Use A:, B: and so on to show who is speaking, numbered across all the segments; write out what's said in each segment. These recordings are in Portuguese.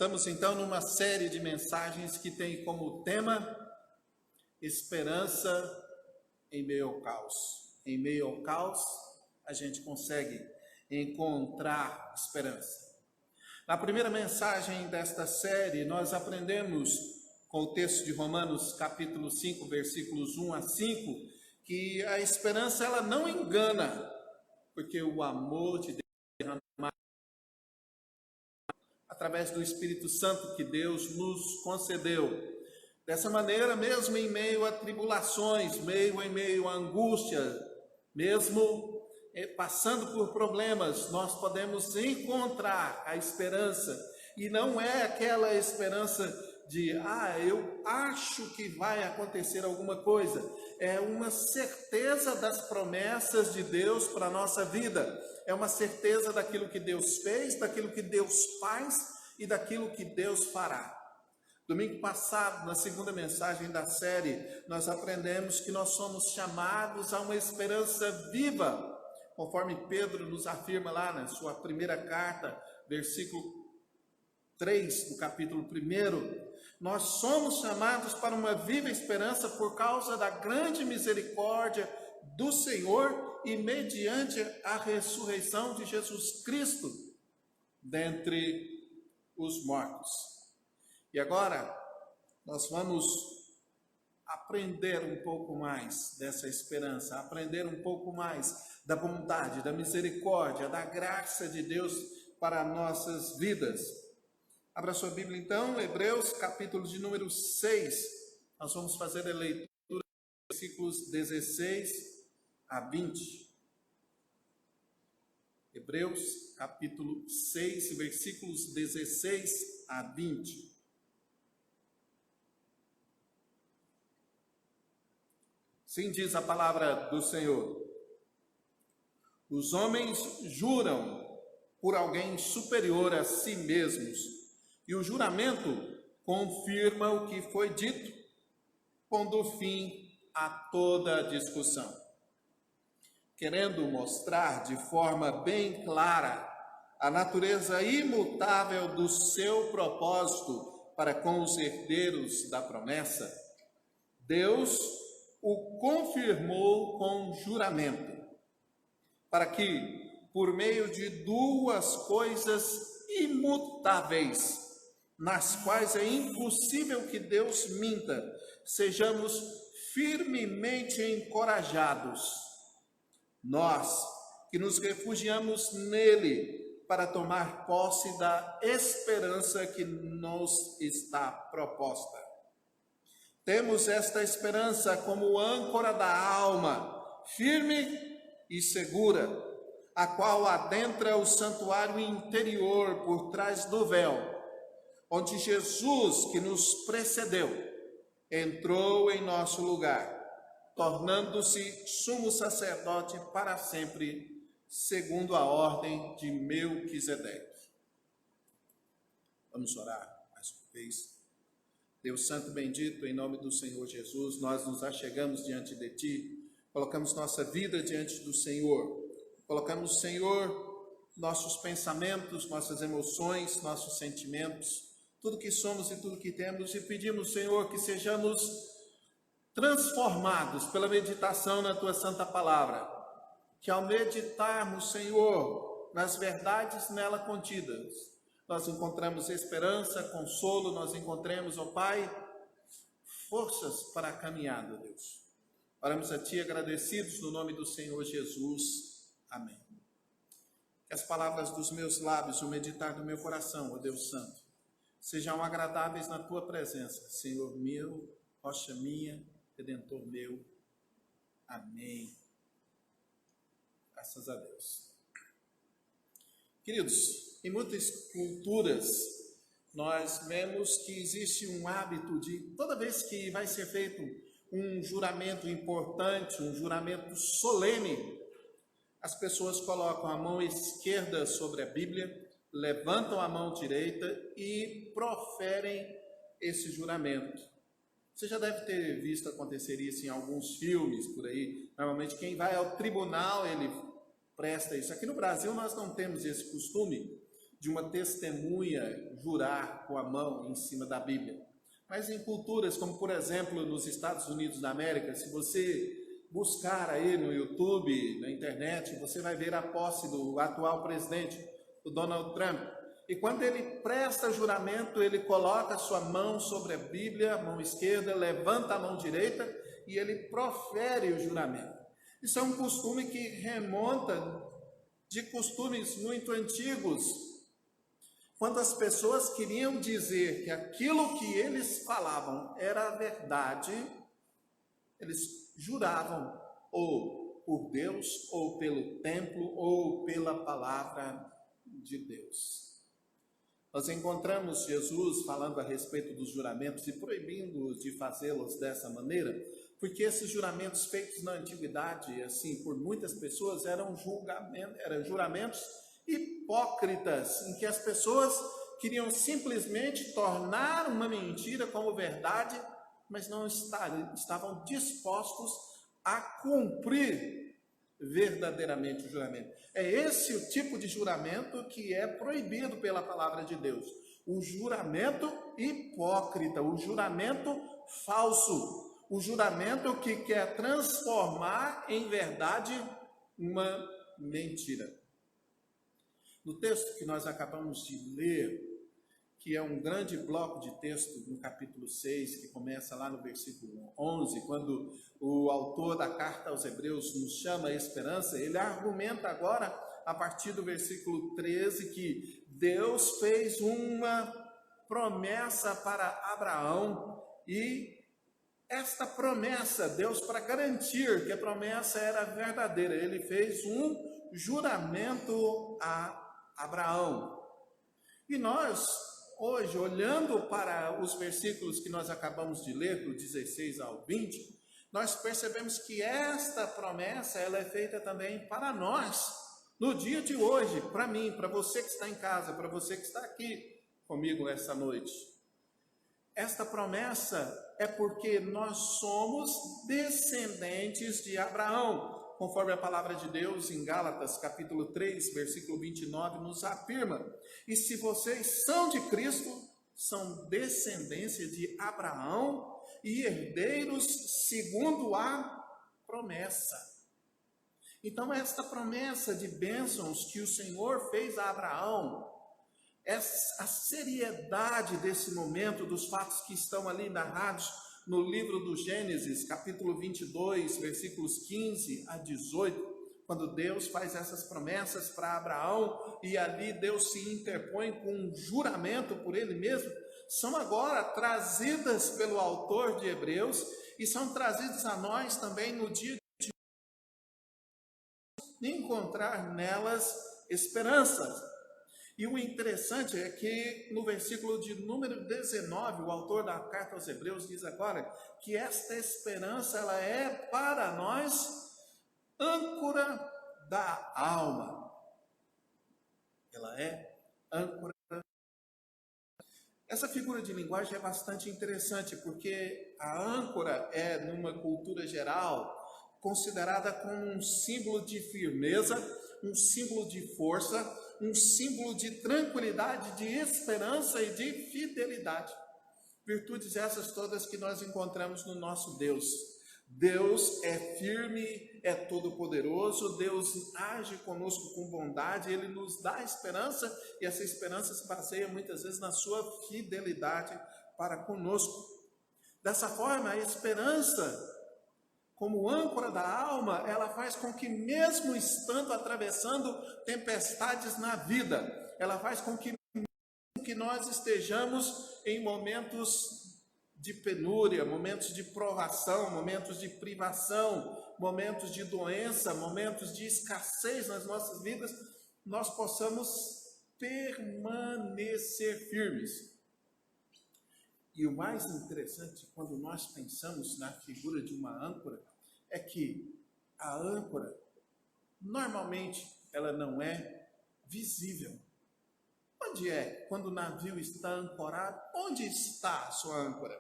A: Estamos então numa série de mensagens que tem como tema esperança em meio ao caos. Em meio ao caos, a gente consegue encontrar esperança. Na primeira mensagem desta série, nós aprendemos com o texto de Romanos, capítulo 5, versículos 1 a 5, que a esperança ela não engana, porque o amor de Deus através do Espírito Santo que Deus nos concedeu. Dessa maneira, mesmo em meio a tribulações, em meio a angústia, mesmo passando por problemas, nós podemos encontrar a esperança. E não é aquela esperança de, eu acho que vai acontecer alguma coisa. É uma certeza das promessas de Deus para a nossa vida. É uma certeza daquilo que Deus fez, daquilo que Deus faz e daquilo que Deus fará. Domingo passado, na segunda mensagem da série, nós aprendemos que nós somos chamados a uma esperança viva, conforme Pedro nos afirma lá na sua primeira carta, versículo 3 do capítulo 1. Nós somos chamados para uma viva esperança por causa da grande misericórdia do Senhor e mediante a ressurreição de Jesus Cristo dentre os mortos. E agora nós vamos aprender um pouco mais dessa esperança, aprender um pouco mais da bondade, da misericórdia, da graça de Deus para nossas vidas. Abra sua Bíblia então, Hebreus, capítulo de número 6. Nós vamos fazer a leitura dos versículos 16 a 20. Hebreus, capítulo 6, versículos 16 a 20. Assim diz a palavra do Senhor. Os homens juram por alguém superior a si mesmos, e o juramento confirma o que foi dito, pondo fim a toda discussão. Querendo mostrar de forma bem clara a natureza imutável do seu propósito para com os herdeiros da promessa, Deus o confirmou com juramento, para que, por meio de duas coisas imutáveis, nas quais é impossível que Deus minta, sejamos firmemente encorajados, nós que nos refugiamos nele para tomar posse da esperança que nos está proposta. Temos esta esperança como âncora da alma, firme e segura, a qual adentra o santuário interior por trás do véu, onde Jesus, que nos precedeu, entrou em nosso lugar, tornando-se sumo sacerdote para sempre, segundo a ordem de Melquisedeque. Vamos orar mais uma vez. Deus Santo bendito, em nome do Senhor Jesus, nós nos achegamos diante de Ti, colocamos nossa vida diante do Senhor, colocamos, Senhor, nossos pensamentos, nossas emoções, nossos sentimentos, tudo que somos e tudo que temos, e pedimos, Senhor, que sejamos transformados pela meditação na Tua Santa Palavra, que ao meditarmos, Senhor, nas verdades nela contidas, nós encontramos esperança, consolo, nós encontremos, ó Pai, forças para a caminhada, Deus. Oramos a Ti agradecidos no nome do Senhor Jesus. Amém. Que as palavras dos meus lábios, o meditar do meu coração, ó Deus Santo, sejam agradáveis na Tua presença, Senhor meu, rocha minha, Redentor meu. Amém. Graças a Deus. Queridos, em muitas culturas, nós vemos que existe um hábito de, toda vez que vai ser feito um juramento importante, um juramento solene, as pessoas colocam a mão esquerda sobre a Bíblia, levantam a mão direita e proferem esse juramento. Você já deve ter visto acontecer isso em alguns filmes por aí. Normalmente quem vai ao tribunal, ele presta isso. Aqui no Brasil nós não temos esse costume, de uma testemunha jurar com a mão em cima da Bíblia. Mas em culturas como, por exemplo, nos Estados Unidos da América, se você buscar aí no YouTube, na internet, você vai ver a posse do atual presidente, o Donald Trump. E quando ele presta juramento, ele coloca a sua mão sobre a Bíblia, a mão esquerda, levanta a mão direita e ele profere o juramento. Isso é um costume que remonta de costumes muito antigos, quando as pessoas queriam dizer que aquilo que eles falavam era a verdade, eles juravam ou por Deus, ou pelo templo, ou pela palavra de Deus. Nós encontramos Jesus falando a respeito dos juramentos e proibindo-os de fazê-los dessa maneira, porque esses juramentos feitos na antiguidade, assim, por muitas pessoas, eram juramentos hipócritas, em que as pessoas queriam simplesmente tornar uma mentira como verdade, mas não estavam dispostos a cumprir verdadeiramente o juramento. É esse o tipo de juramento que é proibido pela palavra de Deus. O juramento hipócrita, o juramento falso, o juramento que quer transformar em verdade uma mentira. No texto que nós acabamos de ler, que é um grande bloco de texto no capítulo 6, que começa lá no versículo 11, quando o autor da carta aos Hebreus nos chama a esperança, ele argumenta agora, a partir do versículo 13, que Deus fez uma promessa para Abraão, e esta promessa, Deus, para garantir que a promessa era verdadeira, ele fez um juramento a Abraão. E nós, hoje, olhando para os versículos que nós acabamos de ler, do 16 ao 20, nós percebemos que esta promessa, ela é feita também para nós, no dia de hoje, para mim, para você que está em casa, para você que está aqui comigo essa noite. Esta promessa é porque nós somos descendentes de Abraão, conforme a palavra de Deus em Gálatas, capítulo 3, versículo 29, nos afirma. E se vocês são de Cristo, são descendência de Abraão e herdeiros segundo a promessa. Então, esta promessa de bênçãos que o Senhor fez a Abraão, a seriedade desse momento, dos fatos que estão ali narrados no livro do Gênesis, capítulo 22, versículos 15 a 18, quando Deus faz essas promessas para Abraão, e ali Deus se interpõe com um juramento por ele mesmo, são agora trazidas pelo autor de Hebreus, e são trazidas a nós também no dia de encontrar nelas esperanças. E o interessante é que no versículo de número 19, o autor da carta aos Hebreus diz agora que esta esperança, ela é para nós âncora da alma. Ela é âncora. Essa figura de linguagem é bastante interessante, porque a âncora é, numa cultura geral, considerada como um símbolo de firmeza, um símbolo de força, um símbolo de tranquilidade, de esperança e de fidelidade. Virtudes essas todas que nós encontramos no nosso Deus. Deus é firme, é todo-poderoso, Deus age conosco com bondade, Ele nos dá esperança, e essa esperança se baseia muitas vezes na sua fidelidade para conosco. Dessa forma, a esperança, como âncora da alma, ela faz com que, mesmo estando atravessando tempestades na vida, ela faz com que nós estejamos em momentos de penúria, momentos de provação, momentos de privação, momentos de doença, momentos de escassez nas nossas vidas, nós possamos permanecer firmes. E o mais interessante, quando nós pensamos na figura de uma âncora, é que a âncora, normalmente, ela não é visível. Onde é? Quando o navio está ancorado, onde está a sua âncora?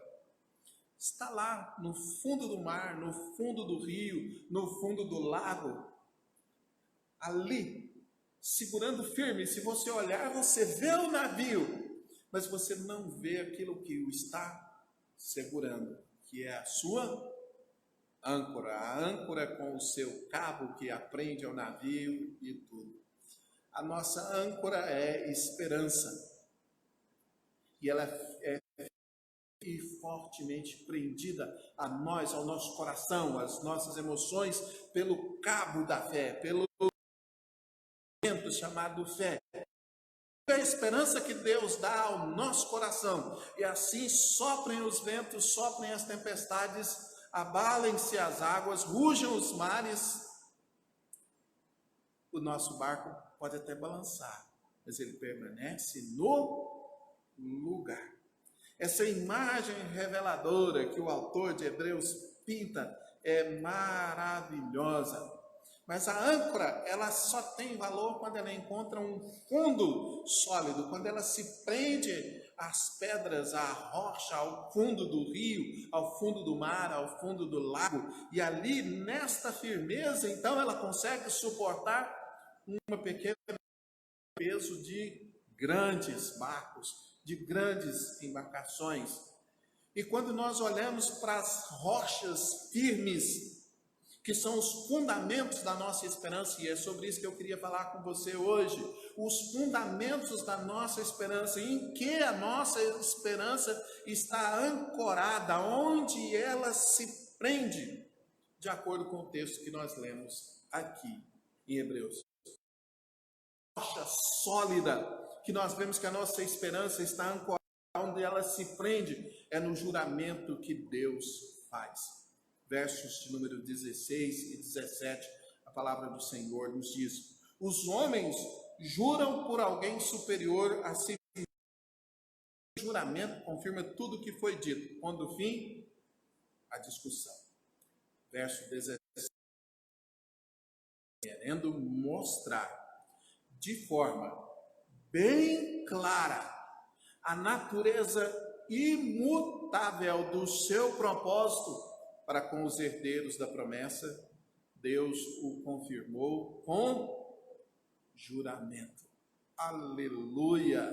A: Está lá, no fundo do mar, no fundo do rio, no fundo do lago. Ali segurando firme. Se você olhar, você vê o navio, mas você não vê aquilo que o está segurando, que é a sua âncora. A âncora com o seu cabo que aprende ao navio e tudo. A nossa âncora é esperança. E ela é e fortemente prendida a nós, ao nosso coração, às nossas emoções, pelo cabo da fé, pelo vento chamado fé. É a esperança que Deus dá ao nosso coração. E assim soprem os ventos, soprem as tempestades, abalem-se as águas, rujam os mares. O nosso barco pode até balançar, mas ele permanece no lugar. Essa imagem reveladora que o autor de Hebreus pinta é maravilhosa. Mas a âncora, ela só tem valor quando ela encontra um fundo sólido, quando ela se prende às pedras, à rocha, ao fundo do rio, ao fundo do mar, ao fundo do lago. E ali, nesta firmeza, então, ela consegue suportar uma pequena peso de grandes barcos, de grandes embarcações. E quando nós olhamos para as rochas firmes, que são os fundamentos da nossa esperança, e é sobre isso que eu queria falar com você hoje, os fundamentos da nossa esperança, em que a nossa esperança está ancorada, onde ela se prende, de acordo com o texto que nós lemos aqui em Hebreus. Rocha sólida, que nós vemos que a nossa esperança está ancorada, onde ela se prende, é no juramento que Deus faz. Versos de número 16 e 17, a palavra do Senhor nos diz: os homens juram por alguém superior a si. O juramento confirma tudo o que foi dito, pondo fim à discussão. Verso 17, querendo mostrar de forma bem clara a natureza imutável do seu propósito para com os herdeiros da promessa, Deus o confirmou com juramento. Aleluia!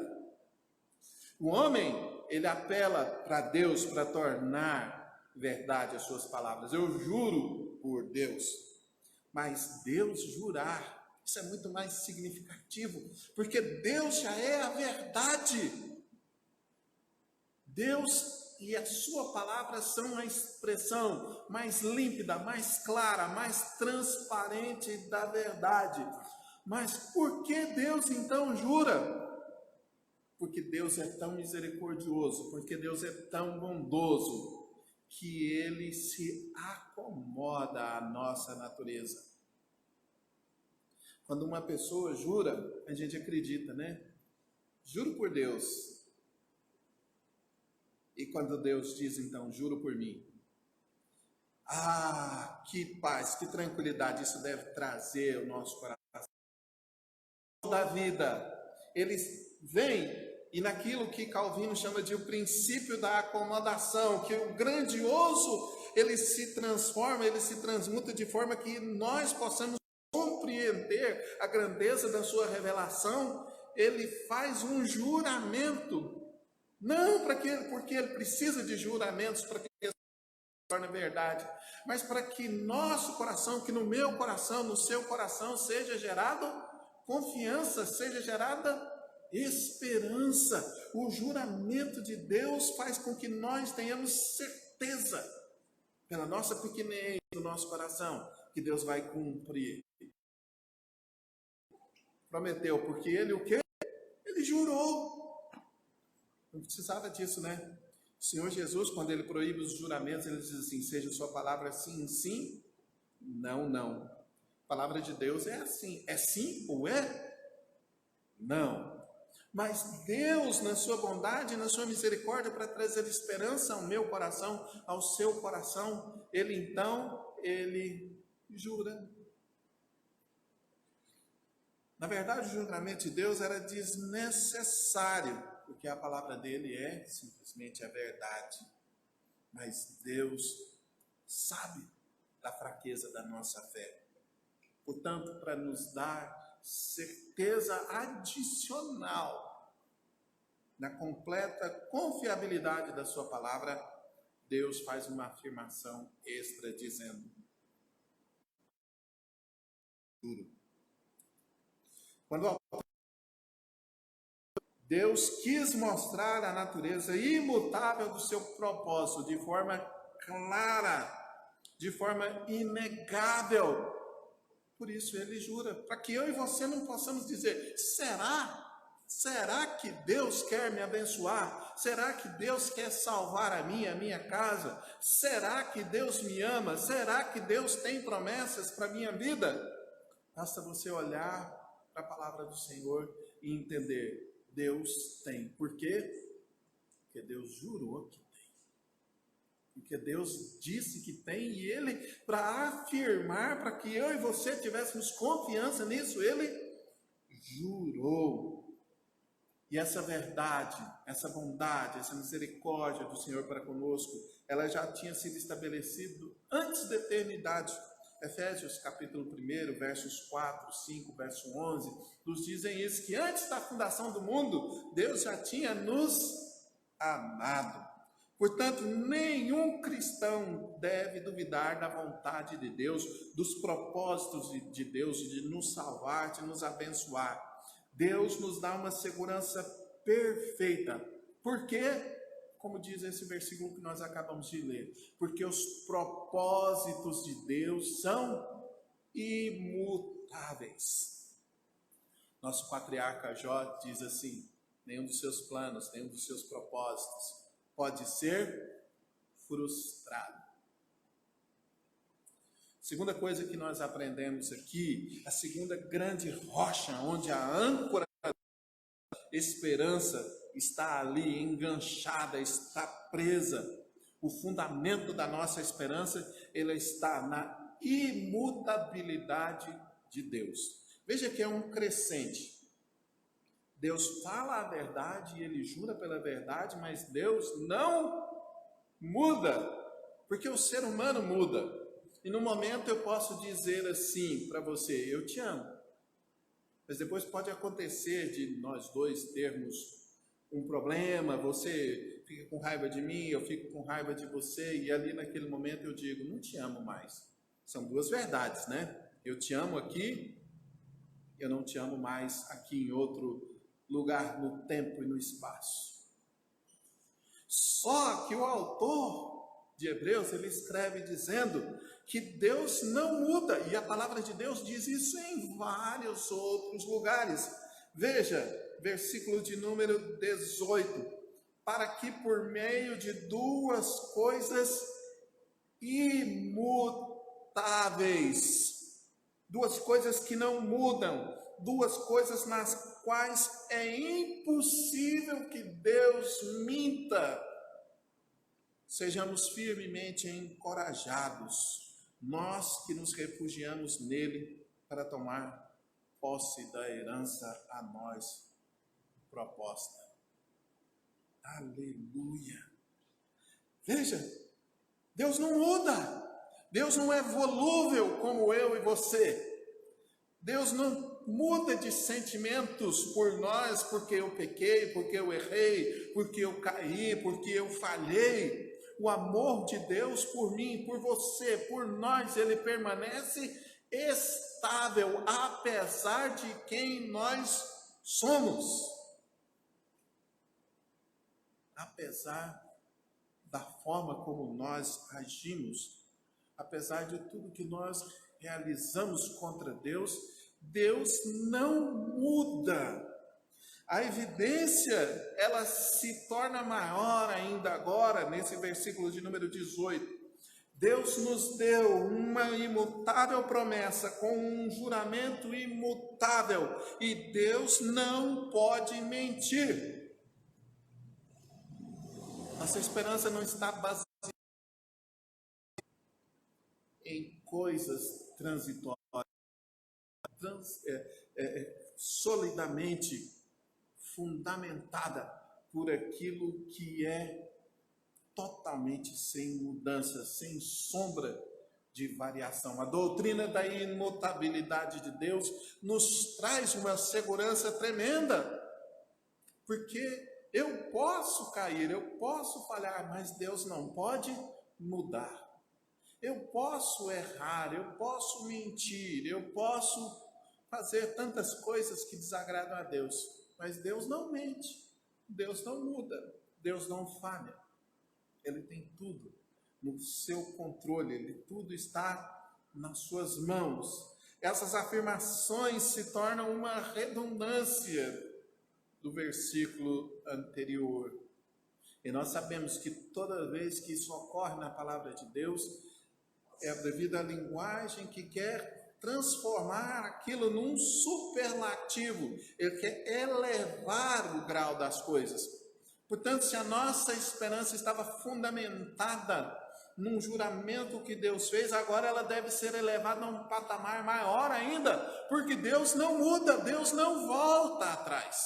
A: O homem, ele apela para Deus para tornar verdade as suas palavras. Eu juro por Deus. Mas Deus jurar, isso é muito mais significativo, porque Deus já é a verdade. Deus e a sua palavra são a expressão mais límpida, mais clara, mais transparente da verdade. Mas por que Deus então jura? Porque Deus é tão misericordioso, porque Deus é tão bondoso, que Ele se acomoda à nossa natureza. Quando uma pessoa jura, a gente acredita, né? Juro por Deus. E quando Deus diz, então, juro por mim. Ah, que paz, que tranquilidade isso deve trazer ao nosso coração. Da vida, eles vêm, e naquilo que Calvino chama de o princípio da acomodação, que o grandioso, ele se transforma, ele se transmuta de forma que nós possamos compreender a grandeza da sua revelação. Ele faz um juramento, não porque ele precisa de juramentos para que isso se torne verdade, mas para que nosso coração, que no meu coração, no seu coração, seja gerado confiança, seja gerada esperança. O juramento de Deus faz com que nós tenhamos certeza, pela nossa pequenez do nosso coração, que Deus vai cumprir. Prometeu, porque Ele o quê? Ele jurou. Não precisava disso, né? O Senhor Jesus, quando Ele proíbe os juramentos, Ele diz assim: seja sua palavra sim, sim, não, não. A palavra de Deus é assim, é sim ou é não. Mas Deus, na sua bondade, na sua misericórdia, para trazer esperança ao meu coração, ao seu coração, Ele jura. Na verdade, o juramento de Deus era desnecessário, porque a palavra dele é simplesmente a verdade. Mas Deus sabe da fraqueza da nossa fé. Portanto, para nos dar certeza adicional, na completa confiabilidade da sua palavra, Deus faz uma afirmação extra dizendo: quando Deus quis mostrar a natureza imutável do seu propósito de forma clara, de forma inegável. Por isso ele jura, para que eu e você não possamos dizer: será? Será que Deus quer me abençoar? Será que Deus quer salvar a minha casa? Será que Deus me ama? Será que Deus tem promessas para a minha vida? Basta você olhar para a palavra do Senhor e entender: Deus tem. Por quê? Porque Deus jurou que tem. Porque Deus disse que tem, e Ele, para afirmar, para que eu e você tivéssemos confiança nisso, Ele jurou. E essa verdade, essa bondade, essa misericórdia do Senhor para conosco, ela já tinha sido estabelecida antes da eternidade. Efésios capítulo 1, versos 4, 5, verso 11, nos dizem isso, que antes da fundação do mundo, Deus já tinha nos amado. Portanto, nenhum cristão deve duvidar da vontade de Deus, dos propósitos de Deus, de nos salvar, de nos abençoar. Deus nos dá uma segurança perfeita. Por quê? Como diz esse versículo que nós acabamos de ler. Porque os propósitos de Deus são imutáveis. Nosso patriarca Jó diz assim: nenhum dos seus planos, nenhum dos seus propósitos pode ser frustrado. Segunda coisa que nós aprendemos aqui, a segunda grande rocha, onde a âncora da esperança está ali enganchada, está presa. O fundamento da nossa esperança, ele está na imutabilidade de Deus. Veja que é um crescente. Deus fala a verdade e ele jura pela verdade, mas Deus não muda, porque o ser humano muda. E no momento eu posso dizer assim para você: eu te amo. Mas depois pode acontecer de nós dois termos um problema, você fica com raiva de mim, eu fico com raiva de você, e ali naquele momento eu digo: não te amo mais. São duas verdades, né? Eu te amo aqui, eu não te amo mais aqui em outro lugar, no tempo e no espaço. Só que o autor de Hebreus, ele escreve dizendo que Deus não muda, e a palavra de Deus diz isso em vários outros lugares. Veja, versículo de número 18: para que por meio de duas coisas imutáveis, duas coisas que não mudam, duas coisas nas quais é impossível que Deus minta, sejamos firmemente encorajados, nós que nos refugiamos nele para tomar posse da herança a nós proposta. Aleluia! Veja, Deus não muda, Deus não é volúvel como eu e você. Deus não muda de sentimentos por nós, porque eu pequei, porque eu errei, porque eu caí, porque eu falhei. O amor de Deus por mim, por você, por nós, ele permanece estável, apesar de quem nós somos. Apesar da forma como nós agimos, apesar de tudo que nós realizamos contra Deus, Deus não muda. A evidência, ela se torna maior ainda agora, nesse versículo de número 18. Deus nos deu uma imutável promessa, com um juramento imutável, e Deus não pode mentir. Nossa esperança não está baseada em coisas transitórias, solidamente fundamentada por aquilo que é totalmente sem mudança, sem sombra de variação. A doutrina da imutabilidade de Deus nos traz uma segurança tremenda, porque eu posso cair, eu posso falhar, mas Deus não pode mudar. Eu posso errar, eu posso mentir, eu posso fazer tantas coisas que desagradam a Deus, mas Deus não mente, Deus não muda, Deus não falha. Ele tem tudo no seu controle, tudo está nas suas mãos. Essas afirmações se tornam uma redundância do versículo anterior. E nós sabemos que toda vez que isso ocorre na palavra de Deus, é devido à linguagem que quer transformar aquilo num superlativo. Ele quer elevar o grau das coisas. Portanto, se a nossa esperança estava fundamentada num juramento que Deus fez, agora ela deve ser elevada a um patamar maior ainda, porque Deus não muda, Deus não volta atrás.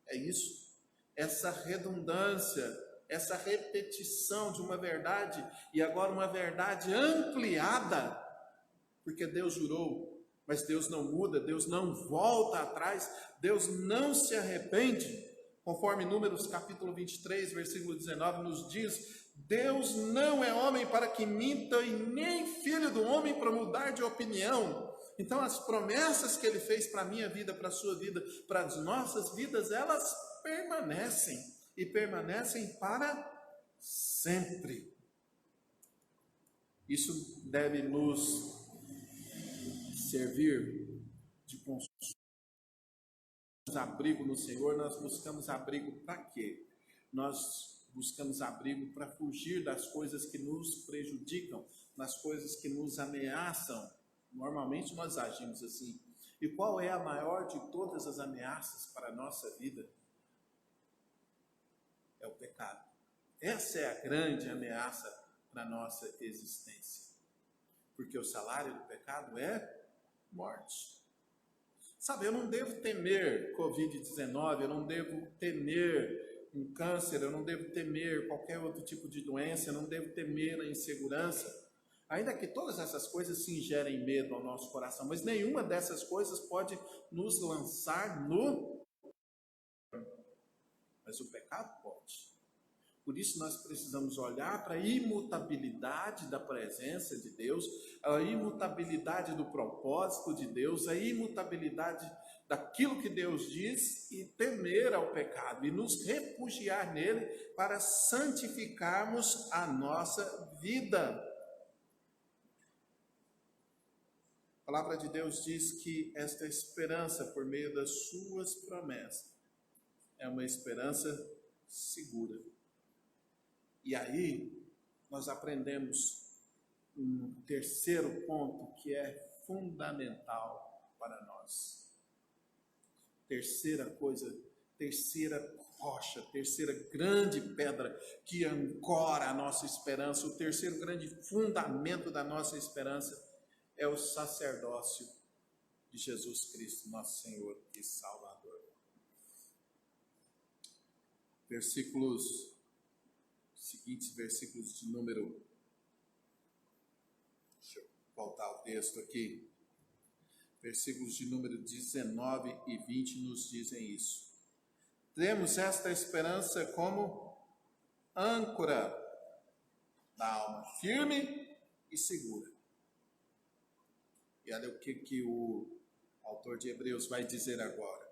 A: É isso, essa redundância, essa repetição de uma verdade, e agora uma verdade ampliada, porque Deus jurou, mas Deus não muda, Deus não volta atrás, Deus não se arrepende, conforme Números capítulo 23, versículo 19 nos diz: Deus não é homem para que minta, e nem filho do homem para mudar de opinião. Então as promessas que Ele fez para a minha vida, para a sua vida, para as nossas vidas, elas permanecem, e permanecem para sempre. Isso deve nos servir de consolo. Abrigo no Senhor. Nós buscamos abrigo para quê? Nós buscamos abrigo para fugir das coisas que nos prejudicam, das coisas que nos ameaçam. Normalmente nós agimos assim. E qual é a maior de todas as ameaças para a nossa vida? É o pecado. Essa é a grande ameaça para a nossa existência. Porque o salário do pecado é morte. Sabe, eu não devo temer Covid-19, eu não devo temer um câncer, eu não devo temer qualquer outro tipo de doença, eu não devo temer a insegurança. Ainda que todas essas coisas se ingerem medo ao nosso coração, mas nenhuma dessas coisas pode nos lançar no... Mas o pecado pode. Por isso nós precisamos olhar para a imutabilidade da presença de Deus, a imutabilidade do propósito de Deus, a imutabilidade daquilo que Deus diz e temer ao pecado e nos refugiar nele para santificarmos a nossa vida. A palavra de Deus diz que esta esperança, por meio das suas promessas, é uma esperança segura. E aí, nós aprendemos um terceiro ponto que é fundamental para nós. Terceira coisa, terceira rocha, terceira grande pedra que ancora a nossa esperança, o terceiro grande fundamento da nossa esperança é o sacerdócio de Jesus Cristo, nosso Senhor e Salvador. Seguintes versículos de número... Deixa eu voltar ao texto aqui. Versículos de número 19 e 20 nos dizem isso. Temos esta esperança como âncora da alma, firme e segura. E olha o que o autor de Hebreus vai dizer agora.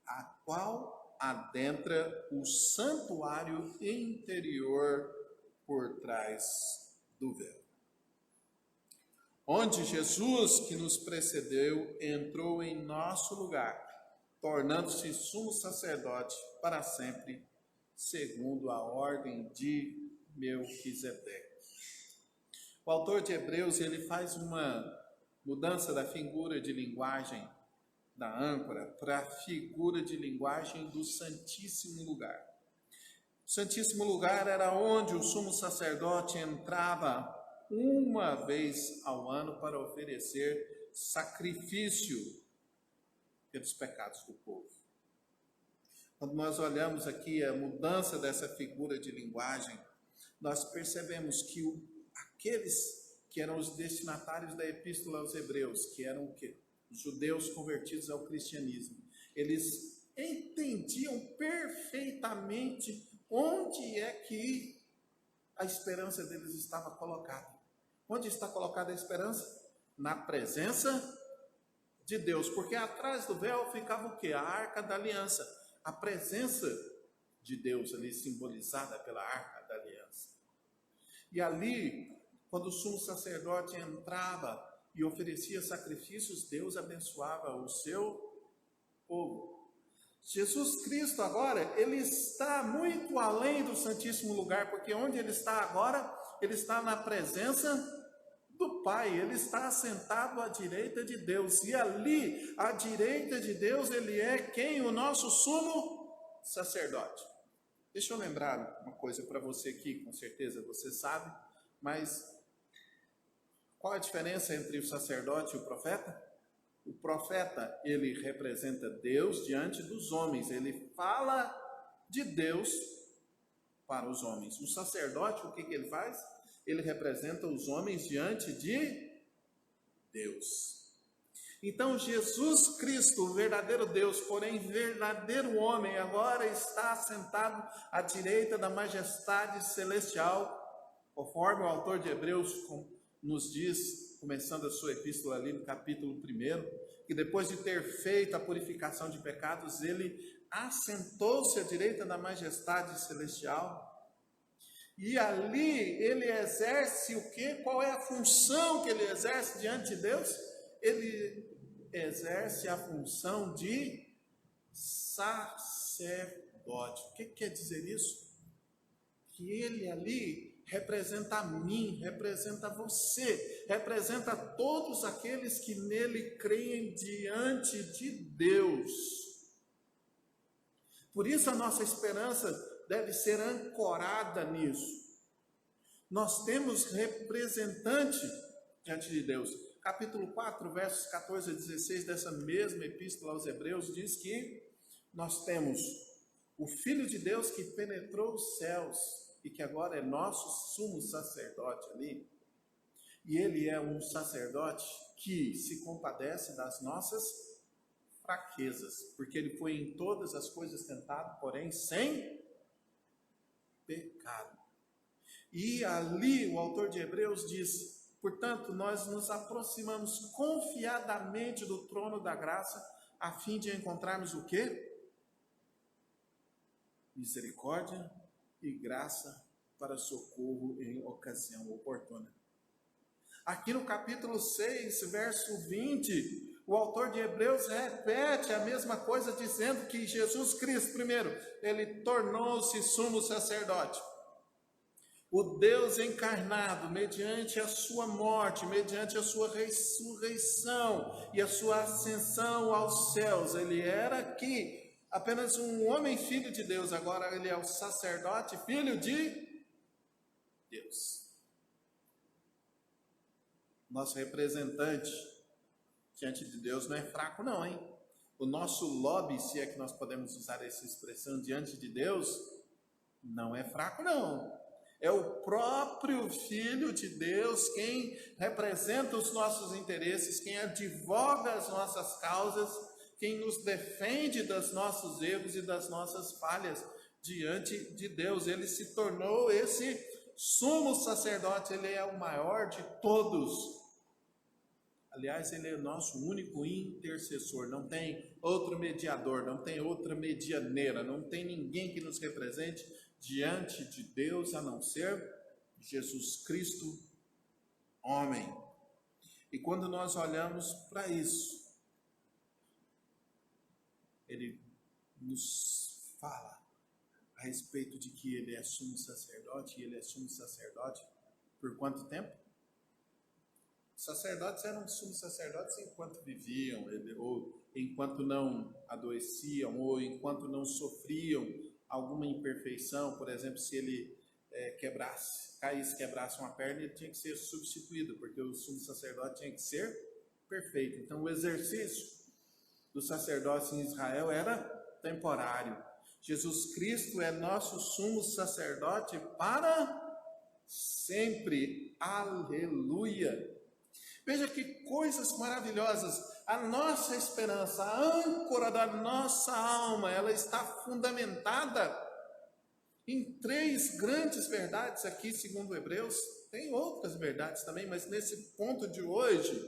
A: A qual adentra o santuário interior por trás do véu, onde Jesus, que nos precedeu, entrou em nosso lugar, tornando-se sumo sacerdote para sempre, segundo a ordem de Melquisedeque. O autor de Hebreus, ele faz uma mudança da figura de linguagem da âncora para a figura de linguagem do Santíssimo Lugar. O Santíssimo Lugar era onde o sumo sacerdote entrava uma vez ao ano para oferecer sacrifício pelos pecados do povo. Quando nós olhamos aqui a mudança dessa figura de linguagem, nós percebemos que aqueles que eram os destinatários da epístola aos Hebreus, que eram o quê? Os judeus convertidos ao cristianismo. Eles entendiam perfeitamente onde é que a esperança deles estava colocada. Onde está colocada a esperança? Na presença de Deus, porque atrás do véu ficava o quê? A arca da aliança, a presença de Deus ali simbolizada pela arca da aliança. E ali, quando o sumo sacerdote entrava e oferecia sacrifícios, Deus abençoava o seu povo. Jesus Cristo agora, ele está muito além do Santíssimo Lugar, porque onde ele está agora, ele está na presença do Pai, ele está assentado à direita de Deus, e ali, à direita de Deus, ele é quem? O nosso sumo sacerdote. Deixa eu lembrar uma coisa para você aqui, com certeza você sabe, mas qual a diferença entre o sacerdote e o profeta? O profeta, ele representa Deus diante dos homens, ele fala de Deus para os homens. O sacerdote, o que ele faz? Ele representa os homens diante de Deus. Então Jesus Cristo, o verdadeiro Deus, porém verdadeiro homem, agora está sentado à direita da majestade celestial, conforme o autor de Hebreus nos diz, começando a sua epístola ali no capítulo 1, que depois de ter feito a purificação de pecados, ele assentou-se à direita da majestade celestial, e ali ele exerce o quê? Qual é a função que ele exerce diante de Deus? Ele exerce a função de sacerdote. O que quer dizer isso? Que ele ali representa a mim, representa você, representa todos aqueles que nele creem diante de Deus. Por isso a nossa esperança deve ser ancorada nisso. Nós temos representante diante de Deus. Capítulo 4, versos 14 a 16 dessa mesma epístola aos Hebreus diz que nós temos o Filho de Deus que penetrou os céus e que agora é nosso sumo sacerdote ali. E ele é um sacerdote que se compadece das nossas fraquezas, porque ele foi em todas as coisas tentado, porém sem pecado. E ali o autor de Hebreus diz: portanto, nós nos aproximamos confiadamente do trono da graça, a fim de encontrarmos o quê? Misericórdia e graça para socorro em ocasião oportuna. Aqui no capítulo 6, verso 20, o autor de Hebreus repete a mesma coisa, dizendo que Jesus Cristo, primeiro, ele tornou-se sumo sacerdote. O Deus encarnado, mediante a sua morte, mediante a sua ressurreição e a sua ascensão aos céus, ele era aqui apenas um homem filho de Deus, agora ele é o sacerdote filho de Deus. Nosso representante diante de Deus não é fraco não, hein? O nosso lobby, se é que nós podemos usar essa expressão, diante de Deus, não é fraco não. É o próprio Filho de Deus quem representa os nossos interesses, quem advoga as nossas causas, quem nos defende dos nossos erros e das nossas falhas diante de Deus. Ele se tornou esse sumo sacerdote, ele é o maior de todos. Aliás, ele é o nosso único intercessor, não tem outro mediador, não tem outra medianeira, não tem ninguém que nos represente diante de Deus a não ser Jesus Cristo, homem. E quando nós olhamos para isso, ele nos fala a respeito de que ele é sumo sacerdote, e ele é sumo sacerdote por quanto tempo? Os sacerdotes eram sumos sacerdotes enquanto viviam, ou enquanto não adoeciam, ou enquanto não sofriam alguma imperfeição. Por exemplo, se ele quebrasse uma perna, ele tinha que ser substituído, porque o sumo sacerdote tinha que ser perfeito. Então o exercício do sacerdócio em Israel era temporário. Jesus Cristo é nosso sumo sacerdote para sempre. Aleluia! Veja que coisas maravilhosas. A nossa esperança, a âncora da nossa alma, ela está fundamentada em três grandes verdades aqui, segundo Hebreus. Tem outras verdades também, mas nesse ponto de hoje,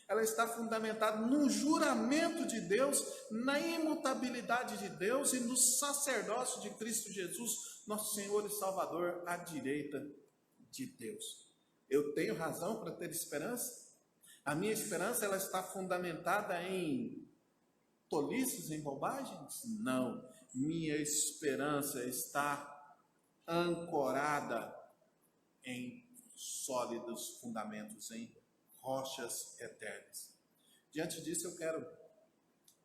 A: ela está fundamentada no juramento de Deus, na imutabilidade de Deus e no sacerdócio de Cristo Jesus, nosso Senhor e Salvador, à direita de Deus. Eu tenho razão para ter esperança? A minha esperança, ela está fundamentada em tolices, em bobagens? Não. Minha esperança está ancorada em sólidos fundamentos, em rochas eternas. Diante disso, eu quero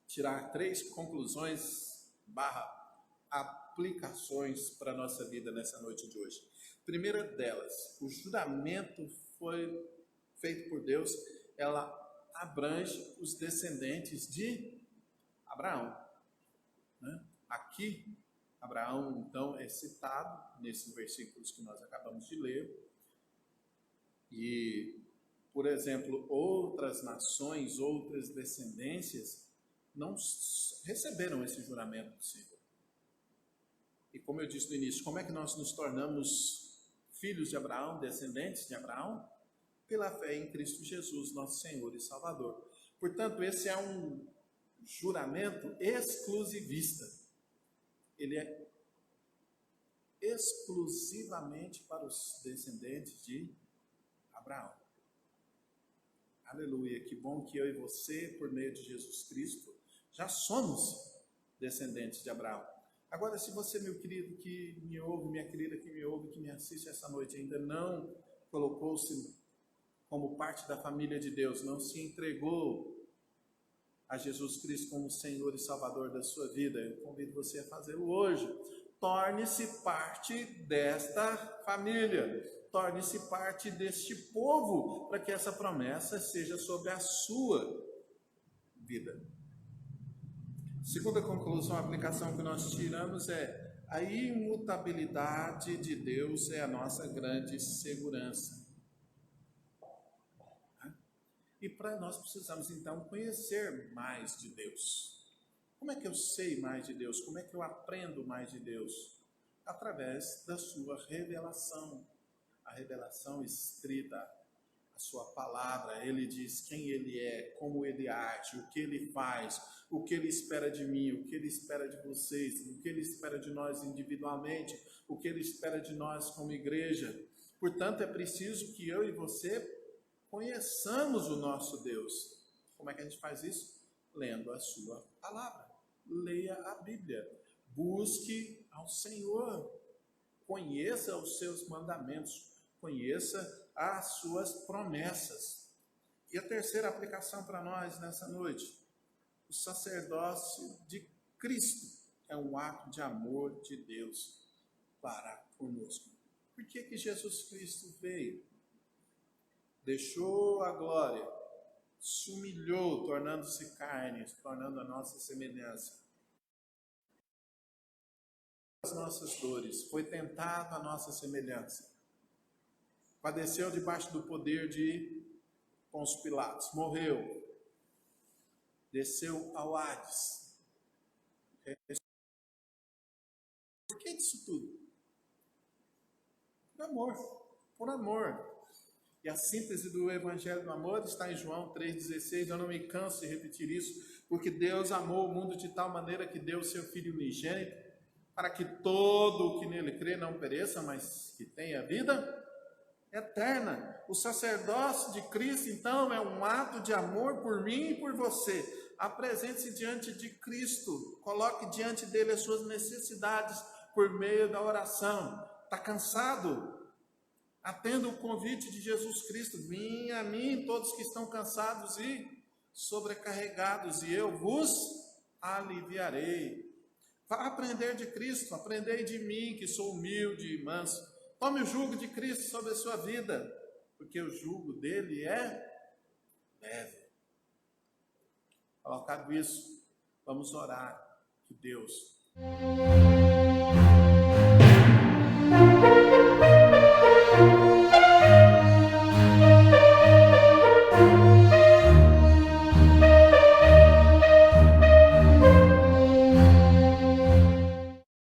A: tirar 3 conclusões / aplicações para a nossa vida nessa noite de hoje. Primeira delas, o juramento foi feito por Deus, ela abrange os descendentes de Abraão. Aqui, Abraão, então, é citado nesses versículos que nós acabamos de ler. E, por exemplo, outras nações, outras descendências, não receberam esse juramento do Senhor. E como eu disse no início, como é que nós nos tornamos filhos de Abraão, descendentes de Abraão? Pela fé em Cristo Jesus, nosso Senhor e Salvador. Portanto, esse é um juramento exclusivista. Ele é exclusivamente para os descendentes de Abraão. Aleluia, que bom que eu e você, por meio de Jesus Cristo, já somos descendentes de Abraão. Agora, se você, meu querido que me ouve, minha querida que me ouve, que me assiste essa noite, ainda não colocou-se como parte da família de Deus, não se entregou a Jesus Cristo como Senhor e Salvador da sua vida, eu convido você a fazê-lo hoje. Torne-se parte desta família, torne-se parte deste povo, para que essa promessa seja sobre a sua vida. Segunda conclusão, a aplicação que nós tiramos é: a imutabilidade de Deus é a nossa grande segurança. E para nós precisamos então conhecer mais de Deus. Como é que eu sei mais de Deus? Como é que eu aprendo mais de Deus? Através da sua revelação, a revelação escrita, a sua palavra. Ele diz quem ele é, como ele age, o que ele faz, o que ele espera de mim, o que ele espera de vocês, o que ele espera de nós individualmente, o que ele espera de nós como igreja. Portanto, é preciso que eu e você conheçamos o nosso Deus. Como é que a gente faz isso? Lendo a sua palavra. Leia a Bíblia. Busque ao Senhor. Conheça os seus mandamentos. Conheça as suas promessas. E a terceira aplicação para nós nessa noite: o sacerdócio de Cristo é um ato de amor de Deus para conosco. Por que Jesus Cristo veio? Deixou a glória, se humilhou, tornando-se carne, tornando a nossa semelhança. As nossas dores, foi tentado a nossa semelhança. Padeceu debaixo do poder de Pôncio Pilatos, morreu, desceu ao Hades. Por que disso tudo? Por amor, por amor. E a síntese do Evangelho do Amor está em João 3,16. Eu não me canso de repetir isso, porque Deus amou o mundo de tal maneira que deu o seu Filho unigênito, para que todo o que nele crê não pereça, mas que tenha vida eterna. O sacerdócio de Cristo, então, é um ato de amor por mim e por você. Apresente-se diante de Cristo, coloque diante dele as suas necessidades por meio da oração. Está cansado? Atenda o convite de Jesus Cristo: vinde a mim todos que estão cansados e sobrecarregados, e eu vos aliviarei. Vá aprender de Cristo, aprendei de mim, que sou humilde e manso. Tome o jugo de Cristo sobre a sua vida, porque o jugo dele é leve. Colocado isso, vamos orar que Deus